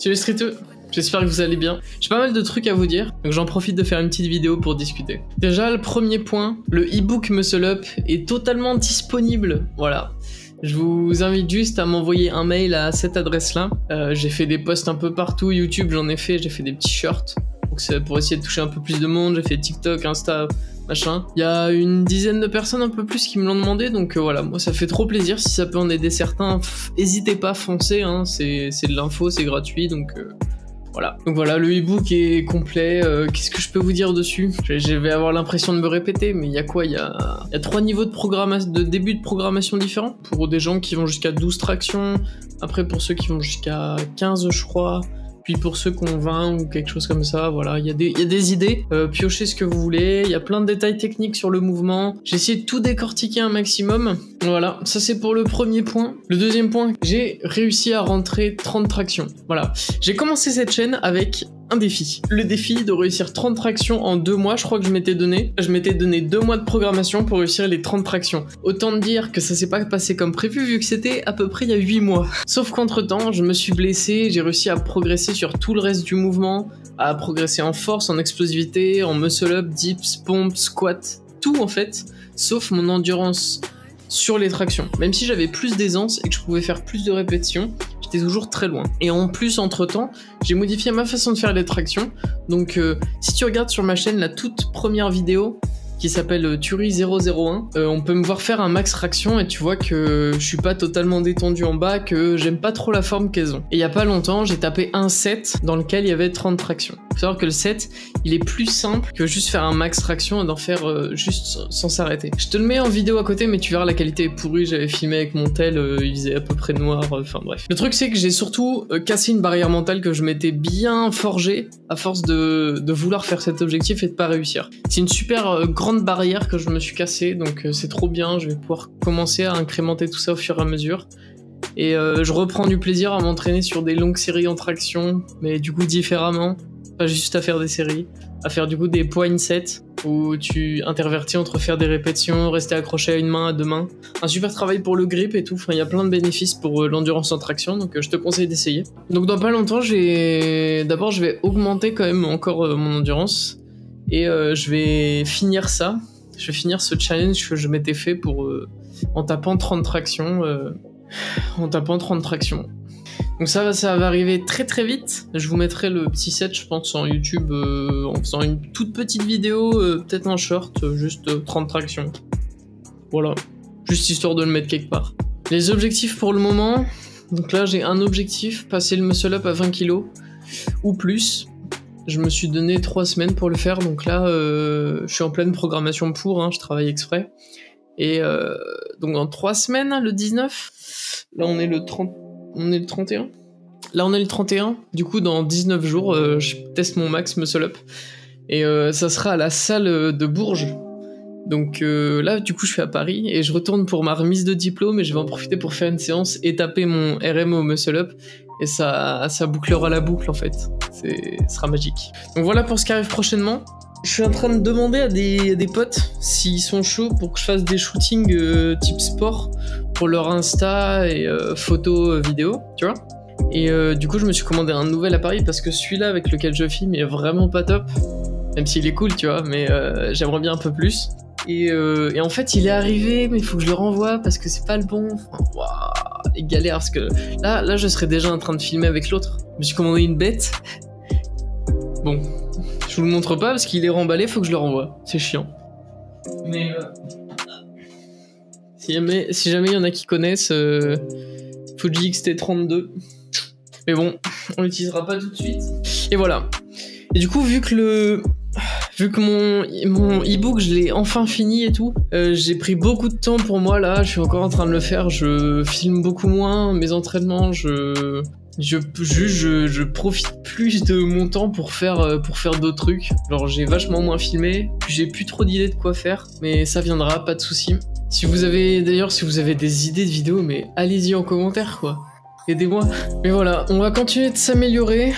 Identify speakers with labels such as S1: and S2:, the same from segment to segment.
S1: Salut streeteux, j'espère que vous allez bien. J'ai pas mal de trucs à vous dire, donc j'en profite de faire une petite vidéo pour discuter. Déjà, le premier point, le e-book Muscle Up est totalement disponible, voilà. Je vous invite juste à m'envoyer un mail à cette adresse-là. J'ai fait des posts un peu partout, YouTube j'en ai fait des petits shirts. Donc c'est pour essayer de toucher un peu plus de monde, j'ai fait TikTok, Insta, machin. Il y a une dizaine de personnes un peu plus qui me l'ont demandé, donc voilà, moi ça fait trop plaisir. Si ça peut en aider certains, n'hésitez pas, foncez, hein, c'est de l'info, c'est gratuit, donc voilà. Donc voilà, le e-book est complet. Qu'est-ce que je peux vous dire dessus? Je vais avoir l'impression de me répéter, mais il y a quoi? Il y a 3 niveaux de début de programmation différents. Pour des gens qui vont jusqu'à 12 tractions, après pour ceux qui vont jusqu'à 15 je crois, puis pour ceux qui ont 20 ou quelque chose comme ça, voilà, il y a des idées, piochez ce que vous voulez, il y a plein de détails techniques sur le mouvement, j'ai essayé de tout décortiquer un maximum, voilà, ça c'est pour le premier point. Le deuxième point, j'ai réussi à rentrer 30 tractions, voilà. J'ai commencé cette chaîne avec un défi. Le défi de réussir 30 tractions en 2 mois, je crois que je m'étais donné 2 mois de programmation pour réussir les 30 tractions. Autant dire que ça s'est pas passé comme prévu vu que c'était à peu près il y a 8 mois. Sauf qu'entre temps, je me suis blessé, j'ai réussi à progresser sur tout le reste du mouvement, à progresser en force, en explosivité, en muscle up, dips, pompes, squats, tout en fait, sauf mon endurance sur les tractions. Même si j'avais plus d'aisance et que je pouvais faire plus de répétitions, j'étais toujours très loin. Et en plus, entre-temps, j'ai modifié ma façon de faire les tractions. Donc, si tu regardes sur ma chaîne la toute première vidéo, qui s'appelle Turi 001, on peut me voir faire un max traction et tu vois que je suis pas totalement détendu en bas, que j'aime pas trop la forme qu'elles ont. Et il y a pas longtemps, j'ai tapé un set dans lequel il y avait 30 tractions. Faut savoir que le set, il est plus simple que juste faire un max traction et d'en faire juste sans s'arrêter. Je te le mets en vidéo à côté, mais tu verras la qualité est pourrie, j'avais filmé avec mon tel, il faisait à peu près noir, enfin bref. Le truc c'est que j'ai surtout cassé une barrière mentale que je m'étais bien forgée à force de vouloir faire cet objectif et de pas réussir. C'est une super grande barrière que je me suis cassée, donc c'est trop bien, je vais pouvoir commencer à incrémenter tout ça au fur et à mesure. Et je reprends du plaisir à m'entraîner sur des longues séries en traction, mais du coup différemment, pas juste à faire des séries, à faire du coup des point sets, où tu intervertis entre faire des répétitions, rester accroché à une main, à 2 mains. Un super travail pour le grip et tout, enfin il y a plein de bénéfices pour l'endurance en traction, donc je te conseille d'essayer. Donc dans pas longtemps, d'abord je vais augmenter quand même encore mon endurance, et je vais finir ça, je vais finir ce challenge que je m'étais fait pour en tapant 30 tractions, Donc ça va arriver très très vite. Je vous mettrai le petit set, je pense, en YouTube, en faisant une toute petite vidéo, peut-être un short, juste 30 tractions. Voilà, juste histoire de le mettre quelque part. Les objectifs pour le moment, donc là j'ai un objectif, passer le muscle up à 20 kg ou plus. Je me suis donné 3 semaines pour le faire, donc là je suis en pleine programmation pour, hein, je travaille exprès. Et donc dans 3 semaines, le 19, là on est le 31. Là on est le 31, du coup dans 19 jours je teste mon max muscle up. Et ça sera à la salle de Bourges. Donc là du coup je suis à Paris et je retourne pour ma remise de diplôme et je vais en profiter pour faire une séance et taper mon RMO muscle up. Et ça bouclera la boucle en fait, ce sera magique. Donc voilà pour ce qui arrive prochainement. Je suis en train de demander à des potes s'ils sont chauds pour que je fasse des shootings type sport pour leur Insta et photos, vidéos, tu vois. Et du coup je me suis commandé un nouvel appareil parce que celui-là avec lequel je filme est vraiment pas top. Même s'il est cool, tu vois, mais j'aimerais bien un peu plus. Et en fait il est arrivé, mais il faut que je le renvoie parce que c'est pas le bon. Enfin, waouh, les galères, parce que là je serais déjà en train de filmer avec l'autre. Je me suis commandé une bête. Bon, je vous le montre pas parce qu'il est remballé, faut que je le renvoie. C'est chiant. Mais si jamais il y en a qui connaissent, Fuji X-T32. Mais bon, on l'utilisera pas tout de suite. Et voilà. Et du coup, vu que mon e-book, je l'ai enfin fini et tout, j'ai pris beaucoup de temps pour moi là, je suis encore en train de le faire, je filme beaucoup moins, mes entraînements, je profite plus de mon temps pour faire d'autres trucs. Genre j'ai vachement moins filmé, j'ai plus trop d'idées de quoi faire, mais ça viendra, pas de soucis. Si vous avez des idées de vidéos, mais allez-y en commentaire quoi, aidez-moi. Mais voilà, on va continuer de s'améliorer.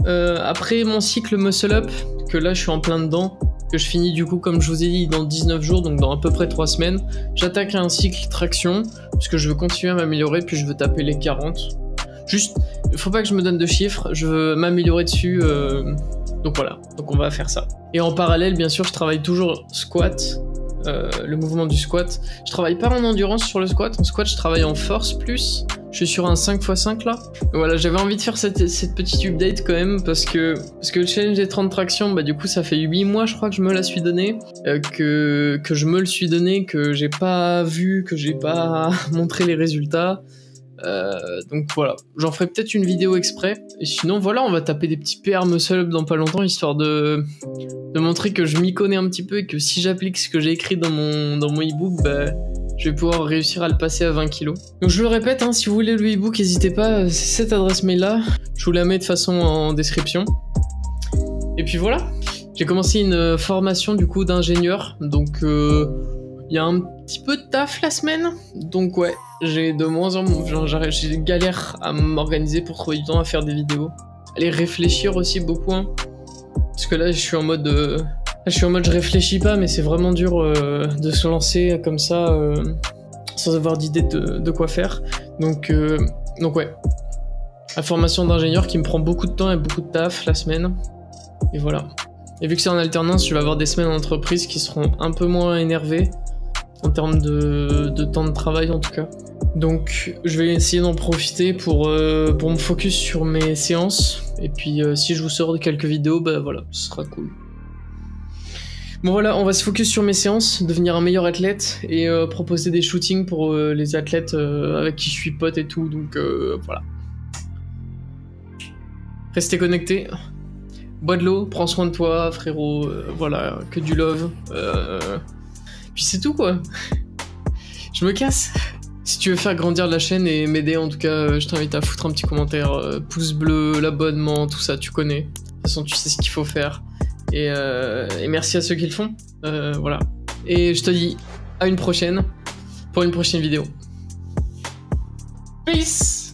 S1: Après mon cycle muscle up, que là je suis en plein dedans, que je finis du coup comme je vous ai dit dans 19 jours, donc dans à peu près 3 semaines, j'attaque un cycle traction, parce que je veux continuer à m'améliorer, puis je veux taper les 40. Juste, faut pas que je me donne de chiffres, je veux m'améliorer dessus, donc voilà, donc on va faire ça. Et en parallèle, bien sûr, je travaille toujours squat, le mouvement du squat. Je travaille pas en endurance sur le squat, en squat je travaille en force plus. Je suis sur un 5x5 là. Voilà, j'avais envie de faire cette petite update quand même parce que le challenge des 30 tractions, bah du coup ça fait 8 mois je crois que je me la suis donné, que je me le suis donné, que j'ai pas vu, que j'ai pas montré les résultats. Donc voilà, j'en ferai peut-être une vidéo exprès. Et sinon voilà, on va taper des petits PR muscle up dans pas longtemps, histoire de montrer que je m'y connais un petit peu et que si j'applique ce que j'ai écrit dans mon e-book, bah je vais pouvoir réussir à le passer à 20 kg. Donc je le répète, hein, si vous voulez le e-book, n'hésitez pas, c'est cette adresse mail là, je vous la mets de façon en description. Et puis voilà, j'ai commencé une formation du coup d'ingénieur, donc il y a un petit peu de taf la semaine, donc ouais, j'ai de moins en moins, j'ai galère à m'organiser pour trouver du temps à faire des vidéos. Aller réfléchir aussi beaucoup, hein, parce que là je suis en mode... je réfléchis pas, mais c'est vraiment dur de se lancer comme ça sans avoir d'idée de quoi faire. Donc ouais, la formation d'ingénieur qui me prend beaucoup de temps et beaucoup de taf la semaine. Et voilà. Et vu que c'est en alternance, je vais avoir des semaines en entreprise qui seront un peu moins énervées en termes de temps de travail en tout cas. Donc je vais essayer d'en profiter pour me focus sur mes séances. Et puis si je vous sors quelques vidéos, bah voilà, ce sera cool. Bon voilà, on va se focus sur mes séances, devenir un meilleur athlète et proposer des shootings pour les athlètes avec qui je suis pote et tout, donc voilà. Restez connectés, bois de l'eau, prends soin de toi frérot, voilà, que du love. Puis c'est tout quoi. Je me casse. Si tu veux faire grandir la chaîne et m'aider en tout cas, je t'invite à foutre un petit commentaire, pouce bleu, l'abonnement, tout ça, tu connais. De toute façon tu sais ce qu'il faut faire. Et merci à ceux qui le font, voilà. Et je te dis à une prochaine, pour une prochaine vidéo. Peace!